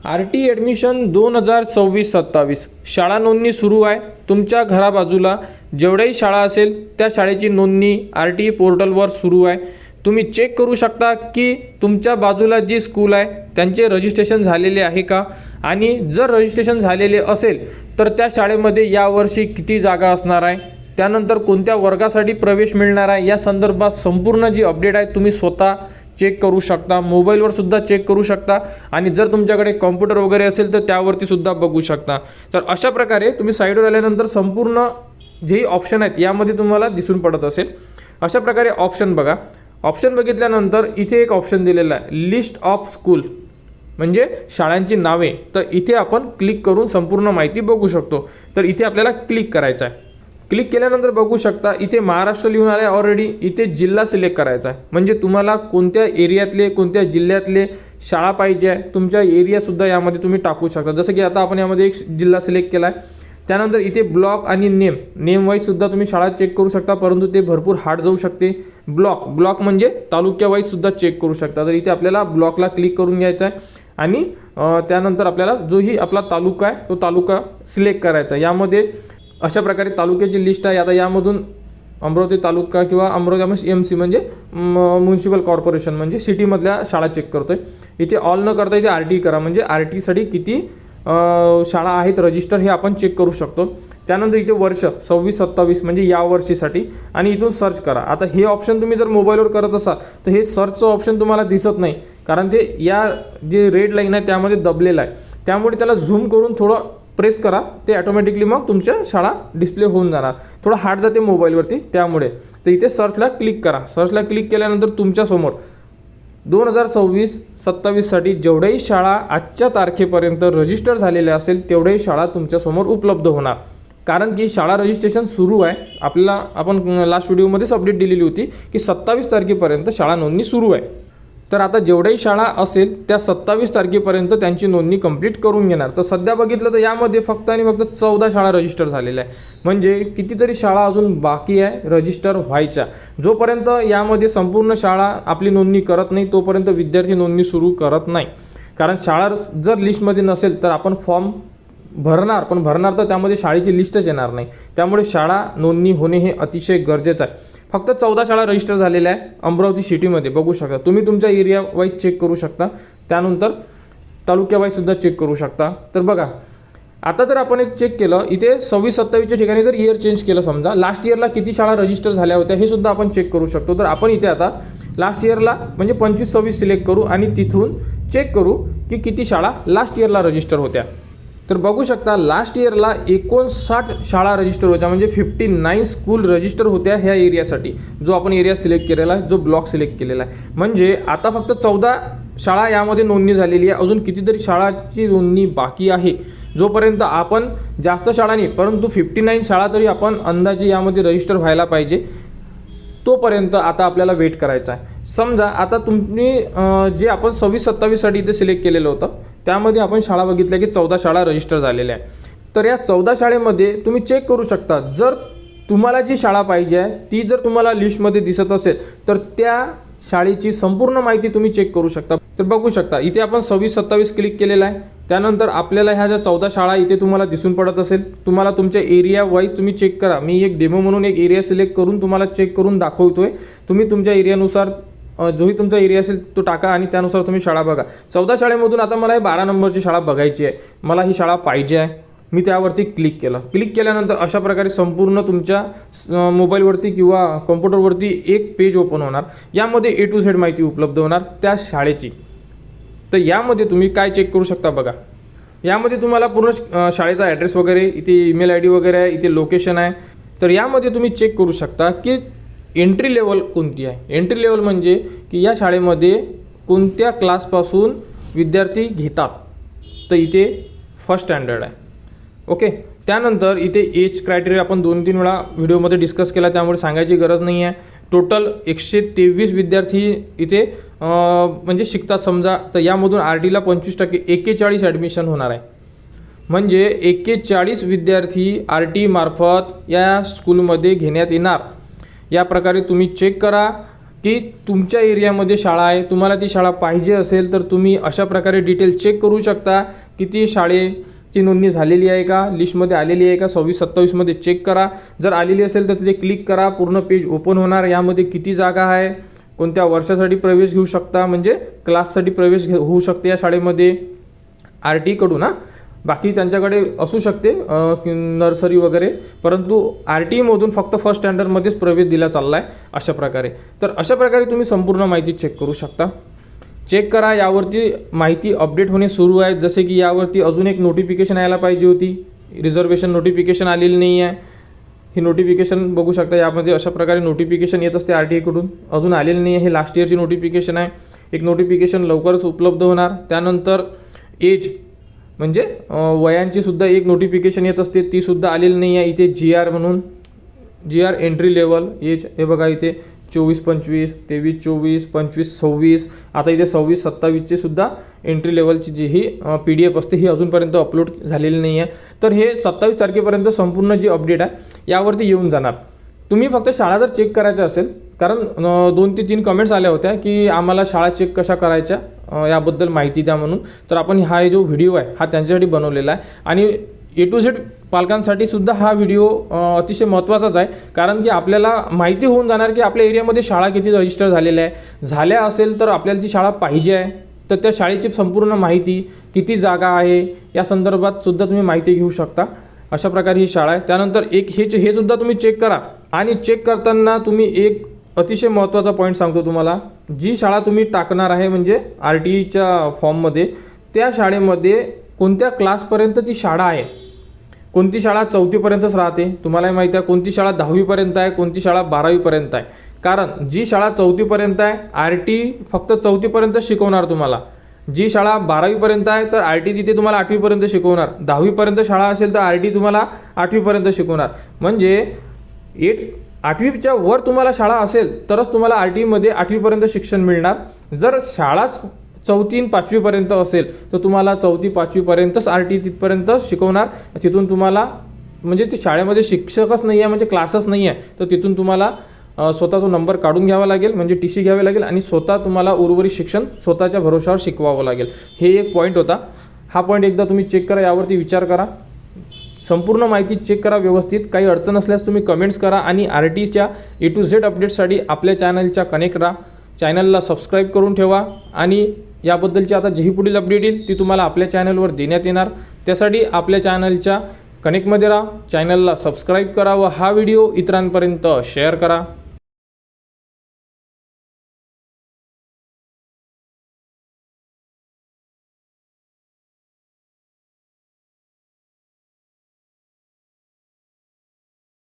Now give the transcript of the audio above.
RT admission 2026-27 शाळा नोंदणी सुरू आहे. तुमच्या घराबाजूला जेवढ्याही शाळा असेल त्या शाळेची नोंदणी RT पोर्टलवर सुरू आहे. तुम्ही चेक करू शकता की तुमच्या बाजूला जी स्कूल आहे त्यांचे रजिस्ट्रेशन झालेले आहे का, आणि जर रजिस्ट्रेशन झालेले असेल तर त्या शाळेमध्ये यावर्षी किती जागा असणार आहे, त्यानंतर कोणत्या वर्गासाठी प्रवेश मिळणार आहे, या संदर्भात संपूर्ण जी अपडेट आहे तुम्ही स्वतः चेक करू शकता. मोबाईलवर सुद्धा चेक करू शकता, आणि जर तुमच्याकडे कॉम्प्युटर वगैरे असेल तर त्यावरती सुद्धा बघू शकता. तर अशा प्रकारे तुम्ही साईडवर आल्यानंतर संपूर्ण जे ऑप्शन आहेत यामध्ये तुम्हाला दिसून पडत असेल. अशा प्रकारे ऑप्शन बघा. ऑप्शन बघितल्यानंतर इथे एक ऑप्शन दिलेला आहे लिस्ट ऑफ स्कूल, म्हणजे शाळांची नावे. तर इथे आपण क्लिक करून संपूर्ण माहिती बघू शकतो. तर इथे आपल्याला क्लिक करायचं आहे. क्लिक केल्यानंतर बघू शकता इथे महाराष्ट्र लिहून आले ऑलरेडी. इथे जिल्हा सिलेक्ट करायचा आहे, म्हणजे तुम्हाला कोणत्या एरियातले कोणत्या जिल्ह्यातले शाळा पाहिजे आहे तुमच्या एरियासुद्धा यामध्ये तुम्ही टाकू शकता. जसं की आता आपण यामध्ये एक जिल्हा सिलेक्ट केला आहे. त्यानंतर इथे ब्लॉक आणि नेम वाईजसुद्धा तुम्ही शाळा चेक करू शकता, परंतु ते भरपूर हार्ड जाऊ शकते. ब्लॉक म्हणजे तालुक्या वाईजसुद्धा चेक करू शकता. तर इथे आपल्याला ब्लॉकला क्लिक करून घ्यायचा आहे, आणि त्यानंतर आपल्याला जोही आपला तालुका आहे तो तालुका सिलेक्ट करायचा आहे. यामध्ये अशा प्रकारे तालुक्याची लिस्ट आहे. आता यामधून अमरावती तालुका किंवा अमरावती MC म्हणजे म्युन्सिपल कॉर्पोरेशन म्हणजे सिटीमधल्या शाळा चेक करतोय. इथे ऑल न करता इथे RT करा, म्हणजे RTसाठी किती शाळा आहेत रजिस्टर हे आपण चेक करू शकतो. त्यानंतर इथे वर्ष 26-27 म्हणजे या वर्षीसाठी, आणि इथून सर्च करा. आता हे ऑप्शन तुम्ही जर मोबाईलवर करत असाल तर हे सर्चचं ऑप्शन तुम्हाला दिसत नाही, कारण ते या जे रेड लाईन आहे त्यामध्ये दबलेलं आहे. त्यामुळे त्याला झूम करून थोडं प्रेस करा, ते ऑटोमॅटिकली मग तुमच्या शाळा डिस्प्ले होऊन जाणार. थोडं हार्ड जाते मोबाईलवरती त्यामुळे. तर इथे सर्चला क्लिक करा. सर्चला क्लिक केल्यानंतर तुमच्यासमोर 2026-27साठी जेवढ्याही शाळा आजच्या तारखेपर्यंत रजिस्टर झालेल्या असेल तेवढ्याही शाळा तुमच्यासमोर उपलब्ध होणार. कारण की शाळा रजिस्ट्रेशन सुरू आहे. आपण लास्ट व्हिडिओमध्येच अपडेट दिलेली होती की 27 तारखेपर्यंत शाळा नोंदणी सुरू आहे. तर आता जेवढ्याही शाळा असेल त्या 27 तारखेपर्यंत त्यांची नोंदणी कंप्लीट करून घेणार. तर सध्या बघितलं तर यामध्ये फक्त आणि फक्त 14 शाळा रजिस्टर झालेल्या आहे, म्हणजे कितीतरी शाळा अजून बाकी आहे रजिस्टर व्हायच्या. जोपर्यंत यामध्ये संपूर्ण शाळा आपली नोंदणी करत नाही तोपर्यंत विद्यार्थी नोंदणी सुरू करत नाही. कारण शाळा जर लिस्टमध्ये नसेल तर आपण फॉर्म भरणार, पण भरणार तर त्यामध्ये शाळेची लिस्टच येणार नाही. त्यामुळे शाळा नोंदणी होणे हे अतिशय गरजेचं आहे. फक्त 14 शाळा रजिस्टर झालेल्या आहे अमरावती सिटीमध्ये बघू शकता. तुम्ही तुमच्या एरिया वाईज चेक करू शकता, त्यानंतर तालुक्या वाईजसुद्धा चेक करू शकता. तर बघा आता जर आपण एक चेक केलं इथे 26-27च्या ठिकाणी जर इयर चेंज केलं, समजा लास्ट इयरला किती शाळा रजिस्टर झाल्या होत्या हे सुद्धा आपण चेक करू शकतो. तर आपण इथे आता लास्ट इयरला म्हणजे 25-26 सिलेक्ट करू आणि तिथून चेक करू की किती शाळा लास्ट इयरला रजिस्टर होत्या. तर बघू शकता लास्ट इयरला 59 शाळा रजिस्टर होत्या, म्हणजे 59 स्कूल रजिस्टर होत्या ह्या एरियासाठी, जो आपण एरिया सिलेक्ट केलेला आहे, जो ब्लॉक सिलेक्ट केलेला आहे. म्हणजे आता फक्त 14 शाळा यामध्ये नोंदणी झालेली आहे. अजून कितीतरी शाळांची नोंदणी बाकी आहे. जोपर्यंत आपण जास्त शाळा नाही परंतु 59 शाळा तरी आपण अंदाजे यामध्ये रजिस्टर व्हायला पाहिजे, तोपर्यंत आता आपल्याला वेट करायचा आहे. समजा आता तुम्ही जे आपण 26-27साठी इथे सिलेक्ट केलेलं होतं त्यामध्ये आपण शाळा बघितल्या की 14 शाळा रजिस्टर झालेल्या आहे. तर या 14 शाळेमध्ये तुम्ही चेक करू शकता, जर तुम्हाला जी शाळा पाहिजे आहे ती जर तुम्हाला लिस्टमध्ये दिसत असेल तर त्या शाळेची संपूर्ण माहिती तुम्ही चेक करू शकता. तर बघू शकता इथे आपण 26-27 क्लिक केलेला आहे. त्यानंतर आपल्याला ह्या ज्या 14 शाळा इथे तुम्हाला दिसून पडत असेल, तुम्हाला तुमच्या एरिया वाईज तुम्ही चेक करा. मी एक डेमो म्हणून एक एरिया सिलेक्ट करून तुम्हाला चेक करून दाखवतोय. तुम्ही तुमच्या एरियानुसार जोही तुमचा एरिया असेल तो टाका आणि त्यानुसार तुम्ही शाळा बघा. 14 शाळेमधून आता मला 12 नंबरची शाळा बघायची आहे, मला ही शाळा पाहिजे आहे. मी त्यावरती क्लिक केलं. क्लिक केल्यानंतर अशा प्रकारे संपूर्ण तुमच्या मोबाईलवरती किंवा कॉम्प्युटरवरती एक पेज ओपन होणार. यामध्ये A to Z माहिती उपलब्ध होणार त्या शाळेची. तर यामध्ये तुम्ही काय चेक करू शकता बघा. यामध्ये तुम्हाला पूर्ण शाळेचा ॲड्रेस वगैरे, इथे ईमेल ID वगैरे आहे, इथे लोकेशन आहे. तर यामध्ये तुम्ही चेक करू शकता की एंट्री लेवल कोणती आहे. एंट्री लेवल म्हणजे की या शाळेमध्ये कोणत्या क्लासपासून विद्यार्थी घेतात. तर इथे फर्स्ट स्टँडर्ड आहे. ओके. त्यानंतर इथे एज क्रायटेरिया आपण 2-3 वेळा व्हिडिओमध्ये डिस्कस केला, त्यामुळे सांगायची गरज नाही आहे. टोटल 123 विद्यार्थी इथे म्हणजे शिकतात समजा. तर यामधून RTला 25% 41 ॲडमिशन होणार आहे. म्हणजे 41 विद्यार्थी RT मार्फत या स्कूलमध्ये घेण्यात येणार. या प्रकारे तुम्ही चेक करा. की तुमच्या एरियामध्ये शाळा आहे, तुम्हाला ती शाळा पाहिजे असेल तर तुम्ही अशा प्रकारे डिटेल चेक करू शकता की ती शाळेची नोंदणी झालेली आहे का, लिस्टमध्ये आलेली आहे का, 26-27मध्ये चेक करा. जर आलेली असेल तर तिथे क्लिक करा, पूर्ण पेज ओपन होणार. यामध्ये किती जागा आहे, कोणत्या वर्षासाठी प्रवेश घेऊ शकता, म्हणजे क्लाससाठी प्रवेश होऊ शकते या शाळेमध्ये RT कडून. बाकी त्यांच्याकडे असू शकते नर्सरी वगैरे, परंतु RT मधून फक्त फर्स्ट स्टँडर्डमध्येच प्रवेश दिला चालला आहे अशा प्रकारे. तर अशा प्रकारे तुम्ही संपूर्ण माहिती चेक करू शकता. चेक करा, यावरती माहिती अपडेट होणे सुरू आहे. जसे की यावरती अजून एक नोटिफिकेशन यायला पाहिजे होती, रिझर्वेशन नोटिफिकेशन आलेली नाही आहे. ही नोटिफिकेशन बघू शकता, यामध्ये अशा प्रकारे नोटिफिकेशन येत असते RTA कडून, अजून आलेलं नाही आहे. हे लास्ट इयरची नोटिफिकेशन आहे. एक नोटिफिकेशन लवकरच उपलब्ध होणार. त्यानंतर एज म्हणजे वयांची सुद्धा एक नोटिफिकेशन येत असते, ती सुद्धा आलेली नाही आहे. इथे GR म्हणून GR एंट्री लेवल एज, हे बघा इथे 24-25, 23-24, 25-26, आता इथे 26-27ची सुद्धा एंट्री लेवलची जी ही PDF असते ही अजूनपर्यंत अपलोड झालेली नाही आहे. तर हे 27 तारखेपर्यंत संपूर्ण जी अपडेट आहे यावरती येऊन जाणार. तुम्ही फक्त शाळा जर चेक करायच्या असेल, कारण 2 ते 3 कमेंट्स आल्या होत्या की आम्हाला शाळा चेक कशा करायच्या याबद्दल माहिती द्या म्हणून. तर आपण हा जो व्हिडिओ आहे हा त्यांच्यासाठी बनवलेला आहे. आणि A to Z पालकांसाठी सुद्धा हा व्हिडिओ अतिशय महत्त्वाचाच आहे, कारण की आपल्याला माहिती होऊन जाणार की आपल्या एरियामध्ये शाळा किती रजिस्टर झालेल्या आहे. झाल्या असेल तर आपल्याला ती शाळा पाहिजे आहे, तर त्या शाळेची संपूर्ण माहिती, किती जागा आहे या संदर्भात सुद्धा तुम्ही माहिती घेऊ शकता. अशा प्रकारे ही शाळा आहे. त्यानंतर एक हे सुद्धा तुम्ही चेक करा. आणि चेक करताना तुम्ही एक अतिशय महत्त्वाचा पॉईंट सांगतो तुम्हाला, जी शाळा तुम्ही टाकणार आहे म्हणजे RTच्या फॉर्ममध्ये, त्या शाळेमध्ये कोणत्या क्लासपर्यंत ती शाळा आहे. कोणती शाळा 4थीपर्यंतच राहते, तुम्हालाही माहिती आहे. कोणती शाळा 10वीपर्यंत आहे, कोणती शाळा 12वीपर्यंत आहे. कारण जी शाळा 4थीपर्यंत आहे, RT फक्त 4थीपर्यंत शिकवणार तुम्हाला. जी शाळा 12वीपर्यंत आहे तर RT तिथे तुम्हाला 8वीपर्यंत शिकवणार. 10वीपर्यंत शाळा असेल तर RT तुम्हाला 8वीपर्यंत शिकवणार. म्हणजे 8वीच्या वर तुम्हाला शाळा असेल तरच तुम्हाला RTमध्ये 8वीपर्यंत शिक्षण मिळणार. जर शाळाच 4थी आणि 5वीपर्यंत असेल तर तुम्हाला 4थी 5वीपर्यंतच RT तिथपर्यंत शिकवणार. तिथून तुम्हाला म्हणजे ती शाळेमध्ये शिक्षकच नाही आहे, म्हणजे क्लासच नाही आहे, तर तिथून तुम्हाला स्वतःचा नंबर काढून घ्यावा लागेल, म्हणजे TC घ्यावे लागेल आणि स्वतः तुम्हाला उर्वरित शिक्षण स्वतःच्या भरोशावर शिकवावं लागेल. हे एक पॉईंट होता. हा पॉईंट एकदा तुम्ही चेक करा, यावरती विचार करा, संपूर्ण माहिती चेक करा व्यवस्थित. काही अडचण असल्यास तुम्ही कमेंट्स करा. आणि RTच्या A to Z अपडेट्ससाठी आपल्या चॅनलच्या कनेक्ट राहा, चॅनलला सबस्क्राईब करून ठेवा. आणि याबद्दलची आता जी पुढील अपडेट येईल ती तुम्हाला आपल्या चॅनलवर देण्यात येणार. त्यासाठी आपल्या चॅनलच्या कनेक्टमध्ये राहा, चॅनलला सबस्क्राईब करा व हा व्हिडिओ इतरांपर्यंत शेअर करा.